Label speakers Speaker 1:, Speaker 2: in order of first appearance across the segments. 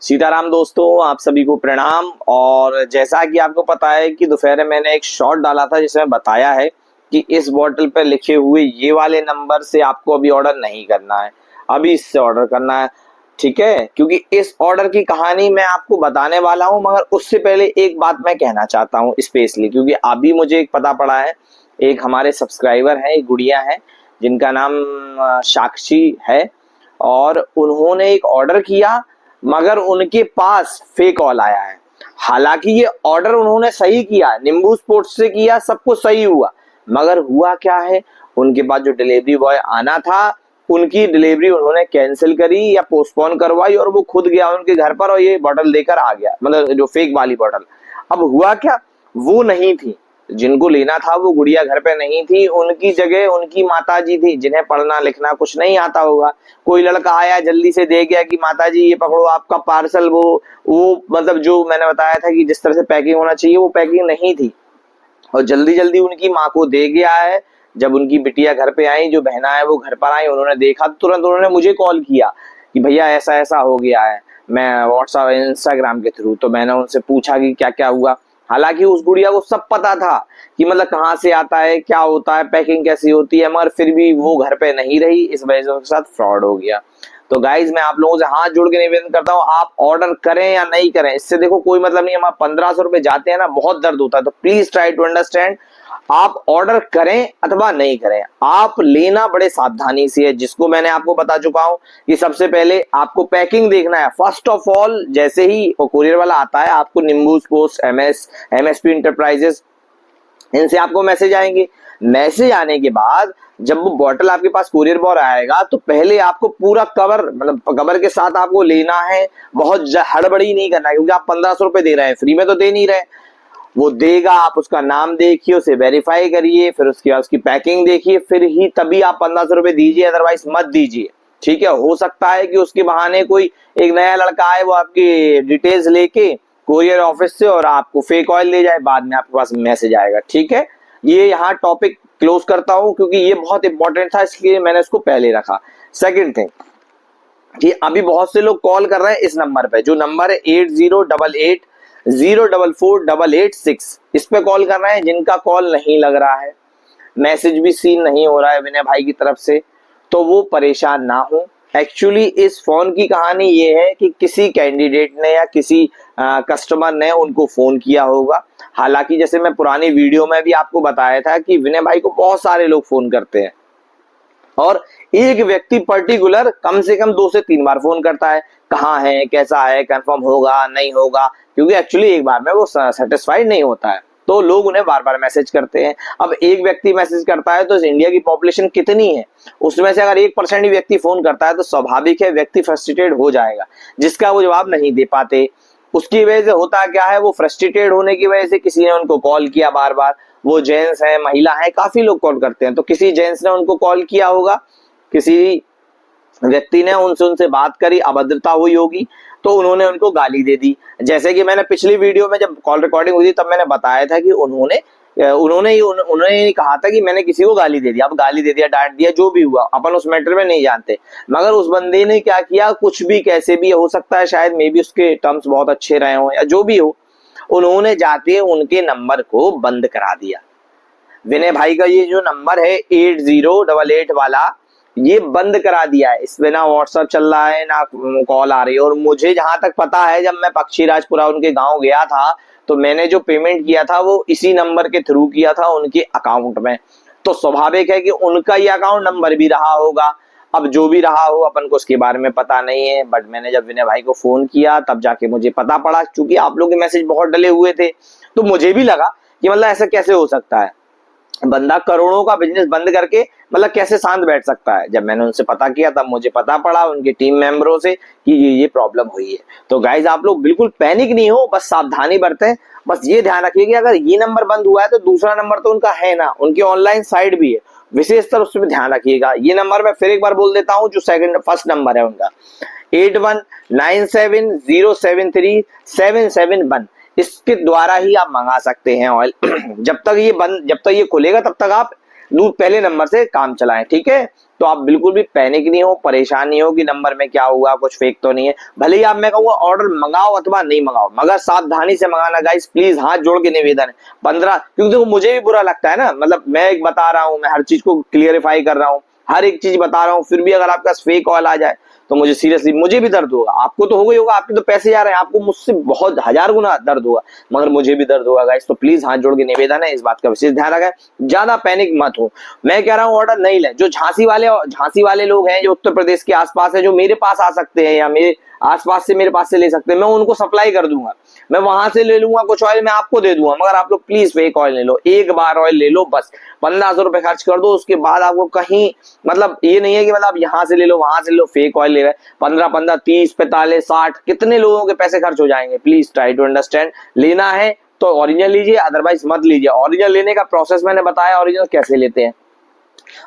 Speaker 1: सीताराम दोस्तों, आप सभी को प्रणाम। और जैसा कि आपको पता है कि दोपहर में मैंने एक शॉर्ट डाला था जिसमें बताया है कि इस बॉटल पर लिखे हुए ये वाले नंबर से आपको अभी ऑर्डर नहीं करना है, अभी इससे ऑर्डर करना है। ठीक है, क्योंकि इस ऑर्डर की कहानी मैं आपको बताने वाला हूं, मगर उससे पहले एक बात मैं कहना चाहता हूं स्पेशली, क्योंकि अभी मुझे एक पता पड़ा है। एक हमारे सब्सक्राइबर है, एक गुड़िया है जिनका नाम साक्षी है, और उन्होंने एक ऑर्डर किया मगर उनके पास फेक कॉल आया है। हालांकि ये ऑर्डर उन्होंने सही किया, नींबू स्पोर्ट्स से किया, सब कुछ सही हुआ, मगर हुआ क्या है, उनके पास जो डिलीवरी बॉय आना था उनकी डिलीवरी उन्होंने कैंसिल करी या पोस्टपोन करवाई, और वो खुद गया उनके घर पर और ये बॉटल लेकर आ गया, मतलब जो फेक वाली बॉटल। अब हुआ क्या, वो नहीं थी जिनको लेना था, वो गुड़िया घर पे नहीं थी, उनकी जगह उनकी माताजी थी जिन्हें पढ़ना लिखना कुछ नहीं आता होगा। कोई लड़का आया जल्दी से दे गया कि माताजी ये पकड़ो आपका पार्सल। वो मतलब जो मैंने बताया था कि जिस तरह से पैकिंग होना चाहिए वो पैकिंग नहीं थी, और जल्दी जल्दी उनकी माँ को दे गया है। जब उनकी बिटिया घर पे आई, जो बहना है वो घर पर आई, उन्होंने देखा तो तुरंत उन्होंने मुझे कॉल किया कि भैया ऐसा ऐसा हो गया है। मैं व्हाट्सएप इंस्टाग्राम के थ्रू तो मैंने उनसे पूछा कि क्या क्या हुआ। हालांकि उस गुड़िया को सब पता था कि मतलब कहाँ से आता है, क्या होता है, पैकिंग कैसी होती है, मगर फिर भी वो घर पे नहीं रही, इस वजह से उसके साथ फ्रॉड हो गया। तो गाइज मैं आप लोगों से हाथ जोड़ के निवेदन करता हूँ, आप ऑर्डर करें या नहीं करें इससे देखो कोई मतलब नहीं। हमारे 1500 रुपए जाते हैं ना, बहुत दर्द होता है। तो प्लीज ट्राई टू अंडरस्टैंड, आप ऑर्डर करें अथवा नहीं करें, आप लेना बड़े सावधानी से है, जिसको मैंने आपको बता चुका हूं कि सबसे पहले आपको पैकिंग देखना है। फर्स्ट ऑफ ऑल, जैसे ही कुरियर वाला आता है, आपको नींबू स्पोर्ट्स, एमएसपी इंटरप्राइजेस, इनसे आपको मैसेज आएंगे। मैसेज आने के बाद जब वो बॉटल आपके पास कुरियर बॉय आएगा तो पहले आपको पूरा कवर, मतलब कवर के साथ आपको लेना है। बहुत हड़बड़ी नहीं करना है, क्योंकि आप 1500 रुपए दे रहे हैं, फ्री में तो दे नहीं रहे। वो देगा, आप उसका नाम देखिए, उसे वेरीफाई करिए, फिर उसके बाद उसकी पैकिंग देखिए, फिर ही तभी आप 1500 रुपए दीजिए, अदरवाइज मत दीजिए। ठीक है, हो सकता है कि उसके बहाने कोई एक नया लड़का आए, वो आपकी डिटेल्स लेके कोरियर ऑफिस से और आपको फेक ऑयल ले जाए, बाद में आपके पास मैसेज आएगा। ठीक है, ये यहाँ टॉपिक क्लोज करता हूं क्योंकि ये बहुत इंपॉर्टेंट था, इसलिए मैंने इसको पहले रखा। सेकंड थिंग, कि अभी बहुत से लोग कॉल कर रहे हैं इस नंबर पे, जो नंबर है 8088044886, इस पे कॉल कर रहे हैं, जिनका कॉल नहीं लग रहा है, मैसेज भी सीन नहीं हो रहा है विनय भाई की तरफ से, तो वो परेशान ना हो। एक्चुअली इस फोन की कहानी ये है कि किसी कैंडिडेट ने या किसी कस्टमर ने उनको फोन किया होगा। हालांकि जैसे मैं पुरानी वीडियो में भी आपको बताया था कि विनय भाई को बहुत सारे लोग फोन करते हैं, और एक व्यक्ति पर्टिकुलर कम से कम 2 से 3 बार फोन करता है, कहाँ है, कैसा है, कंफर्म होगा नहीं होगा, क्योंकि एक्चुअली एक बार में वो सेटिस्फाइड नहीं होता है, तो लोग उन्हें बार बार मैसेज करते हैं। अब एक व्यक्ति मैसेज करता है तो इस इंडिया की पॉपुलेशन कितनी है, उसमें से अगर 1% ही व्यक्ति फोन करता है तो स्वाभाविक है व्यक्ति फ्रस्ट्रेटेड हो जाएगा, जिसका वो जवाब नहीं दे पाते। उसकी वजह से होता क्या है, वो फ्रस्ट्रेटेड होने की वजह से किसी ने उनको कॉल किया बार बार, वो जेंट्स है महिला है, काफी लोग कॉल करते हैं, तो किसी जेंट्स ने उनको कॉल किया होगा, किसी व्यक्ति ने उनसे बात करी, अभद्रता हुई होगी, तो उन्होंने उनको गाली दे दी। जैसे कि मैंने पिछली वीडियो में जब कॉल रिकॉर्डिंग हुई थी तब मैंने बताया था कि उन्होंने कहा था कि मैंने किसी को गाली दे दिया। अब गाली दे दिया, डांट दिया, जो भी हुआ अपन उस मैटर में नहीं जानते, मगर उस बंदे ने क्या किया, कुछ भी कैसे भी हो सकता है, शायद मे बी उसके टर्म्स बहुत अच्छे रहे हो या जो भी हो, उन्होंने जाके उनके नंबर को बंद करा दिया। विनय भाई का ये जो नंबर है 8088 वाला, ये बंद करा दिया है। इस पे ना व्हाट्सएप चल रहा है ना कॉल आ रही है। और मुझे जहां तक पता है, जब मैं पक्षीराजपुरा उनके गांव गया था तो मैंने जो पेमेंट किया था वो इसी नंबर के थ्रू किया था उनके अकाउंट में, तो स्वाभाविक है कि उनका ये अकाउंट नंबर भी रहा होगा। अब जो भी रहा हो अपन को उसके बारे में पता नहीं है, बट मैंने जब विनय भाई को फोन किया तब जाके मुझे पता पड़ा, क्योंकि आप लोग के मैसेज बहुत डले हुए थे, तो मुझे भी लगा कि मतलब ऐसा कैसे हो सकता है, बंदा करोड़ों का बिजनेस बंद करके मतलब कैसे शांत बैठ सकता है। जब मैंने उनसे पता किया तब मुझे पता पड़ा उनके टीम मेंबरों से कि ये प्रॉब्लम हुई है। तो गाइज आप लोग बिल्कुल पैनिक नहीं हो, बस सावधानी बरतें। बस ये ध्यान रखिए कि अगर ये नंबर बंद हुआ है तो दूसरा नंबर तो उनका है ना, उनकी ऑनलाइन साइट भी है, विशेषतर उस पर ध्यान रखिएगा। ये नंबर मैं फिर एक बार बोल देता हूँ, जो फर्स्ट नंबर है उनका 8197073771, इसके द्वारा ही आप मंगा सकते हैं ऑयल। जब तक ये खुलेगा तब तक आप पहले नंबर से काम चलाएं, ठीक है। तो आप बिल्कुल भी पैनिक नहीं हो, परेशान नहीं हो कि नंबर में क्या हुआ, कुछ फेक तो नहीं है। भले ही आप, मैं कहूंगा ऑर्डर मंगाओ अथवा नहीं मंगाओ, मगर सावधानी से मंगाना गाइस, प्लीज, हाथ जोड़ के निवेदन है। 15, क्योंकि देखो मुझे भी बुरा लगता है ना, मतलब मैं एक बता रहा हूँ, मैं हर चीज को क्लियरिफाई कर रहा हूँ, हर एक चीज बता रहा हूँ, फिर भी अगर आपके पास फेक ऑयल आ जाए तो मुझे सीरियसली, मुझे भी दर्द होगा, आपको तो होगा ही होगा, आपके तो पैसे जा रहे हैं, आपको मुझसे बहुत 1000 गुना दर्द होगा, मगर मुझे भी दर्द होगा गाइस। तो प्लीज हाथ जोड़ के निवेदन है, इस बात का विशेष ध्यान रखें, ज्यादा पैनिक मत हो। मैं कह रहा हूँ ऑर्डर नहीं ले, जो झांसी वाले लोग हैं, जो उत्तर प्रदेश के आसपास है, जो मेरे पास आ सकते हैं या मेरे आसपास से मेरे पास से ले सकते हैं, मैं उनको सप्लाई कर दूंगा, मैं वहां से ले लूंगा, कुछ ऑयल मैं आपको दे दूंगा, मगर आप लोग प्लीज फेक ऑयल ले लो, एक बार ऑयल ले लो बस, 1500 रुपए खर्च कर दो, उसके बाद आपको कहीं, मतलब ये नहीं है कि मतलब यहाँ से ले लो वहां से ले लो, फेक ऑयल ले रहे 15 15 30 45 60, कितने लोगों के पैसे खर्च हो जाएंगे। प्लीज ट्राई टू अंडरस्टैंड, लेना है तो ओरिजिनल लीजिए, अदरवाइज मत लीजिए। ओरिजिनल लेने का प्रोसेस मैंने बताया, ओरिजिनल कैसे लेते हैं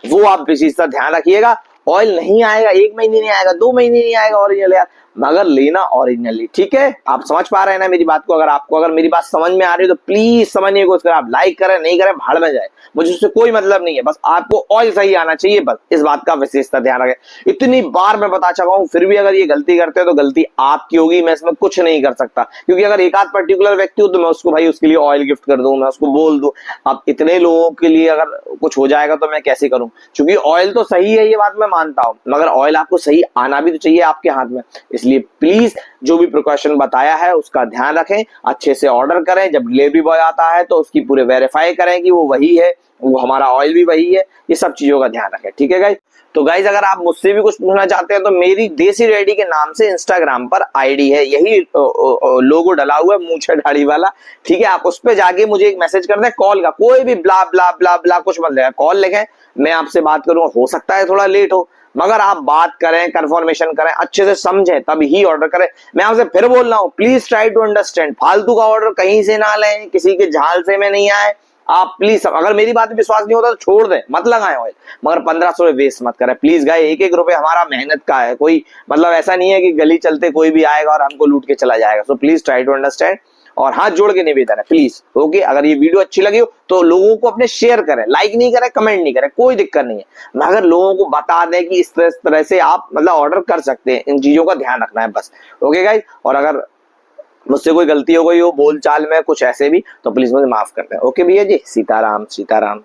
Speaker 1: वो आप विशेष ध्यान रखिएगा। ऑयल नहीं आएगा, 1 महीने नहीं आएगा, 2 महीने नहीं आएगा ओरिजिनल यार, मगर लेना ओरिजिनली, ठीक है। आप समझ पा रहे हैं ना मेरी बात को? अगर मेरी बात समझ में आ रही है तो प्लीज समझने की कोशिश करें, आप लाइक करें नहीं करें भाड़ में जाए, मुझे उससे कोई मतलब नहीं है, बस आपको ऑयल सही आना चाहिए, बस इस बात का विशेषता ध्यान रखें। इतनी बार मैं बता चुका हूं, फिर भी अगर ये गलती करते हैं तो गलती आपकी होगी, मैं इसमें कुछ नहीं कर सकता, क्योंकि अगर एक आध पर्टिकुलर व्यक्ति हो तो मैं उसको भाई उसके लिए ऑयल गिफ्ट कर दूं, मैं उसको बोल दूं। अब इतने लोगों के लिए अगर कुछ हो जाएगा तो मैं कैसे करूं, क्योंकि ऑयल तो सही है ये बात मैं मानता हूं, मगर ऑयल आपको सही आना भी तो चाहिए आपके हाथ में। इसलिए प्लीज जो भी प्रिकॉशन बताया है उसका ध्यान रखें, अच्छे से ऑर्डर करें, जब डिलीवरी बॉय आता है तो उसकी पूरे वेरीफाई करें कि वो वही है, वो हमारा ऑयल भी वही है, ये सब चीजों का ध्यान रखें, ठीक है गाइस। तो गाइस अगर आप मुझसे भी कुछ पूछना चाहते हैं तो मेरी देसी रेडी के नाम से इंस्टाग्राम पर आईडी है, यही लोगो डला हुआ है मूंछे दाढ़ी वाला, ठीक है। आप उस पे जाके मुझे एक मैसेज कर दें, कॉल का कोई भी ब्ला ब्ला ब्ला ब्ला कुछ मत लेगा, कॉल लिखें, मैं आपसे बात करूंगा, हो सकता है थोड़ा लेट हो, मगर आप बात करें, कंफर्मेशन करें, अच्छे से समझें, तब ही ऑर्डर करें। मैं आपसे फिर बोल रहा हूं, प्लीज ट्राई टू अंडरस्टैंड, फालतू का ऑर्डर कहीं से ना लें, किसी के झाल से में नहीं आए। आप प्लीज, अगर मेरी बात पे विश्वास नहीं होता तो छोड़ दें, मत लगाएं ऑयल, मगर 1500 वेस्ट मत करें प्लीज गाइस। एक एक रुपए हमारा मेहनत का है, कोई मतलब ऐसा नहीं है कि गली चलते कोई भी आएगा और हमको लूट के चला जाएगा। So please try to understand, और हाथ जोड़ के निवेदन है प्लीज, ओके। अगर ये वीडियो अच्छी लगी हो तो लोगों को अपने शेयर करें, लाइक नहीं करें, कमेंट नहीं करें, कोई दिक्कत नहीं है, मगर लोगों को बता दें कि इस तरह से आप मतलब ऑर्डर कर सकते हैं, इन चीजों का ध्यान रखना है बस, ओके गाइस। और अगर मुझसे कोई गलती हो गई हो बोल चाल में कुछ ऐसे भी, तो प्लीज मुझे माफ कर दें, ओके भैया जी। सीताराम सीताराम।